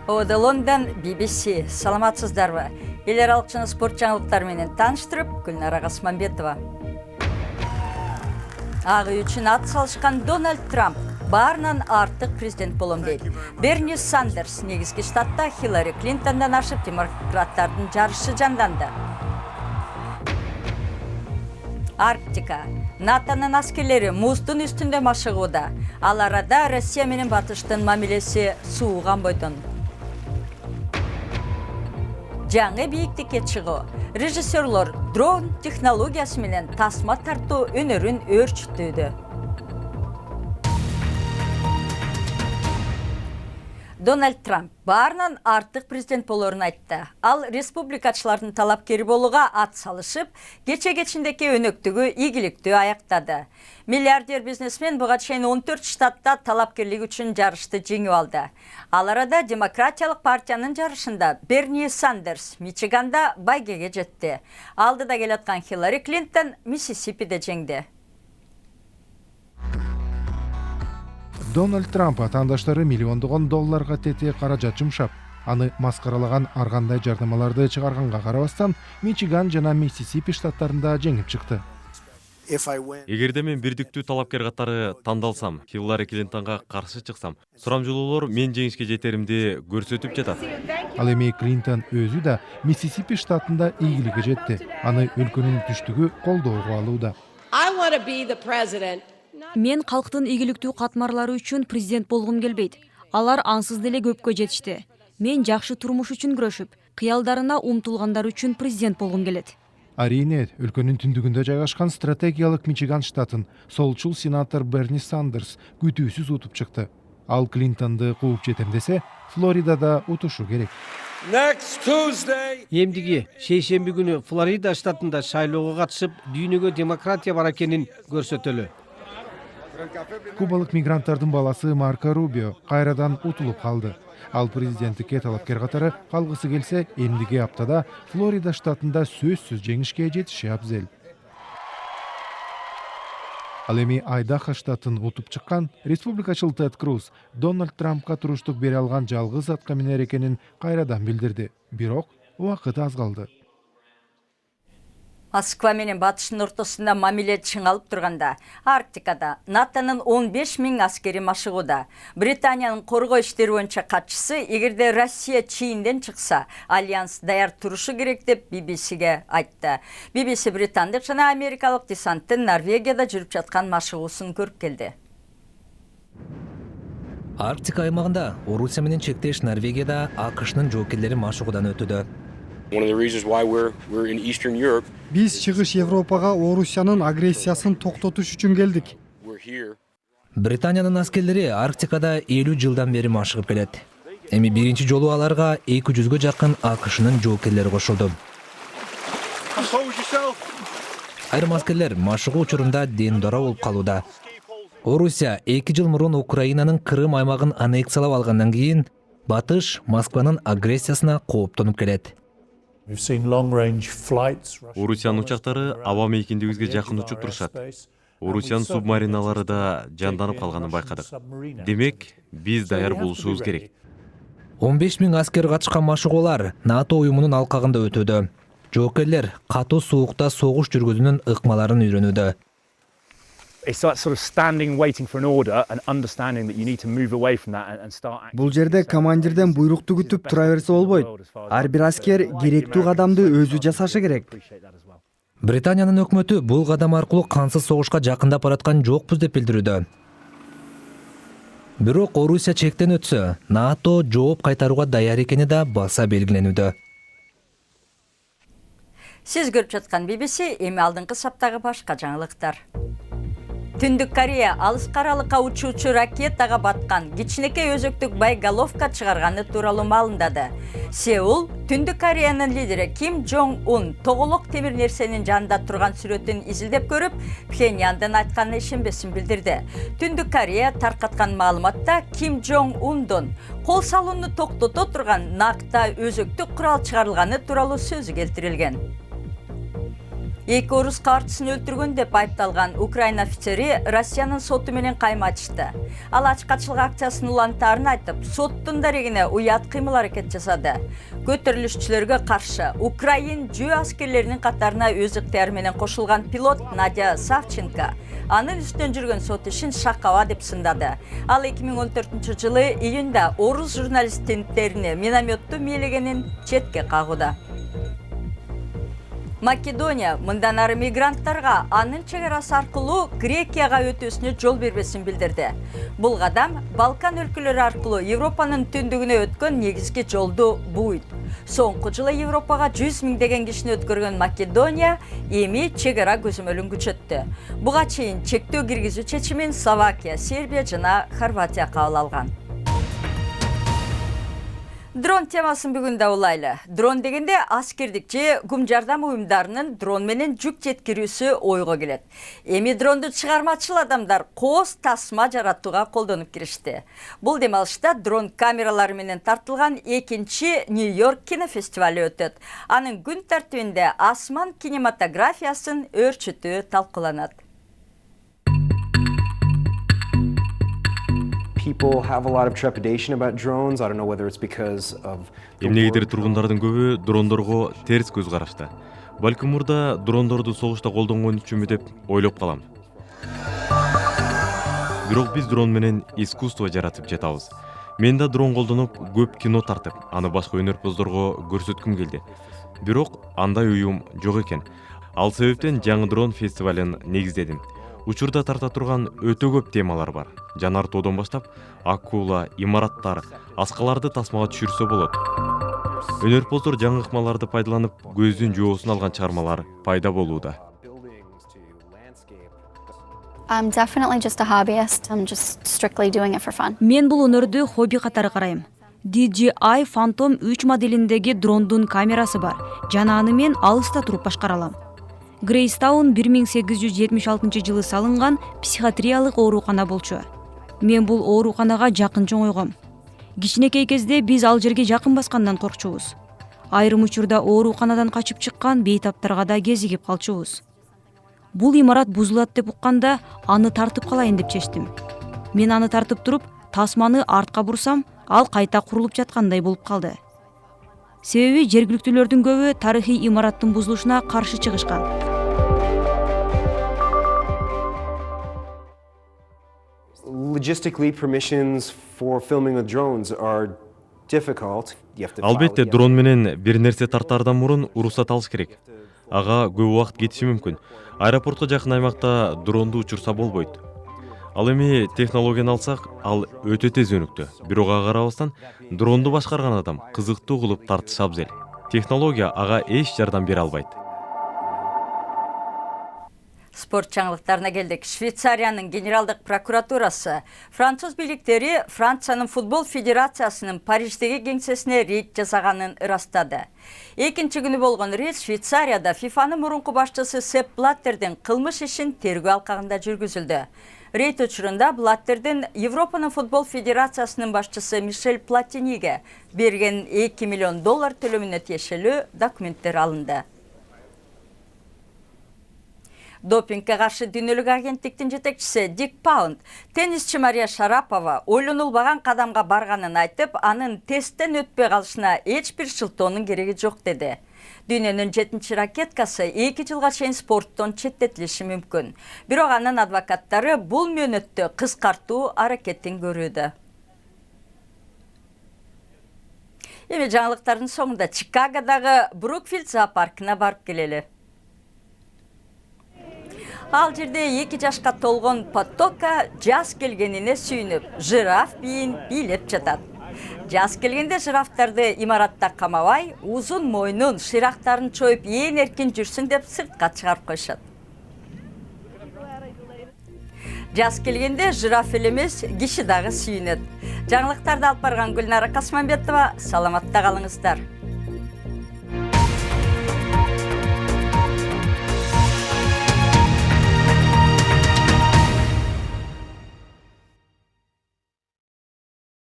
The London BBC. Саламатсыздарбы? Ел аралықчаны спорт жаңылықтар менен таныштырып, Гүлнара Гасманбетова. Ағы үшін ат салышқан Дональд Трамп барынан артық президент болом дейді. Берни Сандерс негізгі штатта Хиллари Клинтондан ашып демократтардың жарышы жанданды. Арктика. НАТОның аскерлері мұздың үстінде машығуда. Ал арада Россия менен батыштың мамилеси суыған бойдон. Жаңы бийиктикке чыгуу. Режиссерлор дрон технологиясы менен тасма тартуу өнөрүн өөрчүтүүдө. Дональд Трамп барынан артық президент болорун айтты. Ал республикачылардын талапкери болууга ат салышып, кече-кечиндеки өнөктүгү ийгиликтүү аяктады. Миллиардер бизнесмен буга чейин 14 штатта талапкерлик үчүн жарышты жеңип алды. Ал арада Демократиялык партиянын жарышында Берни Сандерс Мичиганда байгеге жетти. Алдыда келаткан Хиллари Клинтон Миссисипиде жеңди. Дональд Трамп атаандаштары миллиондогон долларга тете каражат жумшап, аны маскаралаган аргандай жардамаларды чыгарганга карабастан, Мичиган жана Миссисипи штаттарында жеңип чыкты. Эгерде мен бирдиктүү талапкер катары тандалсам, Хиллари Клинтонго каршы чыксам, сурамжылоолор мен жеңишке жетеримди көрсөтүп жатат. Ал эми Клинтон өзү да Миссисипи штатында ийгилиги жетти. Аны өлкөнүн түштүгү колдоого алууда. Мен халктын ийгиликтүү катмарлары үчүн президент болгум келбейт. Алар ансыз деле көпкө жетишти. Мен жакшы турмуш үчүн күрөшүп, кыялдарына умтулгандар үчүн президент болгум келет. Арине, өлкөнүн түндүгүндө жайгашкан стратегиялык Мичиган штатын солчул сенатор Берни Сандерс күтүүсүз утуп чыкты. Ал Клинтонду кууп жетем десе, Флоридада утушу керек. Эмдиги шейшемби күнү Флорида штатында шайлоого катышып, дүйнөгө демократия бар экенин көрсөтөлү. Кубалык мигранттардын баласы Марко Рубио кайрадан утулуп калды. Ал президенттикке талапкер катары калгысы келсе, эмдиги аптада Флорида штатында сөзсүз жеңишке жетиши абзел. Ал эми Айдахо штатын утуп чыккан республикачыл Тед Круз Дональд Трампка туруштук бере алган жалгыз атка минер экенин кайрадан билдирди. Бирок убакыт аз калды. Москва менен батыштын ортосунда мамиле чыңалып турганда, Арктикада НАТОнун 15 000 аскери машыгууда. Британиянын коргоо иштери боюнча катчысы, эгерде Россия чийинден чыкса, альянс даяр турушу керек деп BBC-ге айтты. BBC британдык жана америкалык десанттын Норвегияда жүрүп жаткан машыгуусун көрүп келди. Арктика аймагында Орусия менен чектеш Норвегияда АКШнын жоокерлери машыгуудан өтүүдө. Биз чыгыш Европага Орусиянын агрессиясын токтотуш үчүн келдик. Британиянын аскерлери Арктикада 50 жылдан бери машыгып келет. Эми биринчи жолу аларга 200-гө жакын АКШнын жоокерлери кошулду. Айрым аскерлер машыгуу учурунда дендора болуп калууда. Орусия 2 жыл мурун Украинанын Крым аймагын аннексиялап алгандан кийин батыш Москванын агрессиясына кооптонуп келет. Орусиянын учактары аба мейкиндигибизге жакын учуп турушат. Орусиянын субмариналары да жанданып калганын байкадык. Демек, биз даяр болушубуз керек. 15 000 аскер катышкан машыгуулар НАТО уюмунун алкагында өтүүдө. Жоокерлер катуу суукта согуш жүргүзүүнүн ыкмаларын үйрөнүүдө. Бул жерде командирден буйрукту күтүп тура берсе болбойт. Ар бир аскер керектүү кадамды өзү жасашы керек. Британиянын өкмөтү бул кадам аркылуу кансыз согушка жакындап бараткан жокпуз деп билдирүүдө. Бирок Орусия чектен өтсө, НАТО жооп кайтарууга даяр экени да баса белгиленүүдө. Сиз көрүп жаткан BBC, эми алдыңкы саптагы башка жаңылыктар. Түндүк Корея алыс каралыкка учуучу ракетага баткан кичинекей өзөктүк байголовка чыгарганы тууралуу маалымдады. Сеул Түндүк Кореянын лидери Ким Джонг Ун тоголок темир нерсенин жанында турган сүрөтүн изилдеп көрүп, Пхеньяндын айтканына ишенбесин билдирди. Түндүк Корея таркаткан маалыматта Ким Джонг Ундун кол салууну токтото турган накта өзөктүк курал чыгарылганы тууралуу сөзү келтирилген. Эки орус картысын өлтүргөн деп айыпталган Украина офицери Россиянын соту менен кайма ачты. Ал ачкачылык акциясынын улантаарын айтып, соттун дарегине уят кыймыл аракет жасады. Көтөрүлүшчүлөргө каршы Украин жөө аскерлеринин катарына өз ыктыяры менен кошулган пилот Надя Савченко анын үстүнөн жүргөн сот ишин шакаба деп сындады. Ал 2014-жылы июнда орус журналисттерине минометту мээлегенин четке кагууда. Македония мындан ары мигранттарга анын чегарасы аркылуу Грекияга өтүүсүнө жол бербесин билдирди. Бул кадам Балкан өлкөлөрү аркылуу Европанын түндүгүнө өткөн негизги жолду бууйт. Соңку жылы Европага 100 миңдеген кишини өткөргөн Македония эми чегара көзөмөлүн күчөттү. Буга чейин чектөө киргизүү чечимин Словакия, Сербия жана Хорватия кабыл алган. Дрон темасын бүгүн да улайлы. Дрон дегенде аскердик же гум жардам уюмдарынын дрон менен жүк жеткирүүсү ойго келет. Эми дронду чыгармачыл адамдар кооз тасма жаратууга колдонуп киришти. Бул демалышта дрон камералары менен тартылган экинчи Нью-Йорк кинофестивалы өтөт. Анын күн тартибинде асман кинематографиясын өөрчүтүү талкууланат. People have a lot of trepidation about drones. I don't know whether it's because of Эмнегедир тургундардын көбү дрондорго терс көз карашты. Балким мурда дрондорду согушта колдонгон үчүнбү деп ойлоп калам. Бирок биз дрон менен искусство жаратып жатабыз. Мен да дрон колдонуп көп кино тартып, аны башка өнөрпоздорго көрсөткүм келди. Бирок андай уюм жок экен. Ал себептен жаңы дрон фестивалын негиздедим. Учурда тарта турган өтө көп темалар бар. Жанар тоодон баштап акула, имараттар, аскаларды тасмага түшүрсө болот. Өнөрпоздор жаңы ыкмаларды пайдаланып, көздүн жоосун алган чыгармалар пайда болууда. I'm definitely just a hobbyist. I'm just strictly doing it for fun. Мен бул өнөрдү хобби катары карайм. DJI Phantom 3 моделиндеги дрондун камерасы бар. Жана аны мен алыста туруп башкара алам. Грейстаун 1876 жылы салынган психиатриялык оорукана болчу. Мен бул ооруканага жакын чоңойгом. Кичинекей кезде биз ал жерге жакын баскандан коркчубуз. Айрым учурда ооруканадан качып чыккан бейтаптарга да кезигип калчубуз. Бул имарат бузулат деп укканда аны тартып калайын деп чечтим. Мен аны тартып туруп, тасманы артка бурсам, ал кайта курулуп жаткандай болуп калды. Себеби жергиликтүүлөрдүн көбү тарыхый имараттын бузулушуна каршы чыгышкан. Logistically, permissions for filming with drones are difficult. Албетте, дрон менен бир нерсе тартаардан мурун уруксат алыш керек. Ага көп убакыт кетиши мүмкүн. Аэропортко жакын аймакта дронду учурса болбойт. Ал эми технологияны алсак, ал өтө тез өнүктү. Бирок ага карабастан дронду башкарган адам кызыктуу кылып тартышы абзел. Технология ага эч жардам бере албайт. Спорт жаңылыктарына келдик. Швейцариянын генералдык прокуратурасы француз бийликтери Франциянын футбол федерациясынын Париждеги кеңсесине рейд жасаганын ырастады. Экинчи күнү болгон рейд Швейцарияда ФИФАнын мурунку башчысы Сепп Блаттердин кылмыш ишин тергөө алкагында жүргүзүлдү. Рейд учурунда Блаттердин Европанын футбол федерациясынын башчысы Мишель Платиниге берген $2 миллион төлөмүнө тиешелүү документтер алынды. Допингке каршы дүйнөлүк агенттиктин жетекчиси Дик Паунд теннисчи Мария Шарапова ойлонулбаган кадамга барганын айтып, анын тесттен өтпөй калышына эч бир шылтоонун кереги жок деди. Дүйнөнүн 7-чи ракеткасы 2 жылга чейин спорттон четтетилиши мүмкүн. Бирок анын адвокаттары бул мөөнөттү кыскартуу аракетин көрүүдө. Эми жаңылыктардын соңунда Чикагодагы Брукфилд зоопаркына барып келели. Ал жерде 2 жашка толгон Потока жаз келгенине сүйүнүп, жираф бийин бийлеп жатат. Жаз келгенде жирафтарды имаратта камабай, узун мойнун, шырактарын чоюп ээн эркин жүрсүн деп сыртка чыгарып койшот. Жаз келгенде жираф эле эмес, киши дагы сүйүнөт. Жаңылыктарды алып барган Гүлнара Касманбетова, саламатта калыңыздар.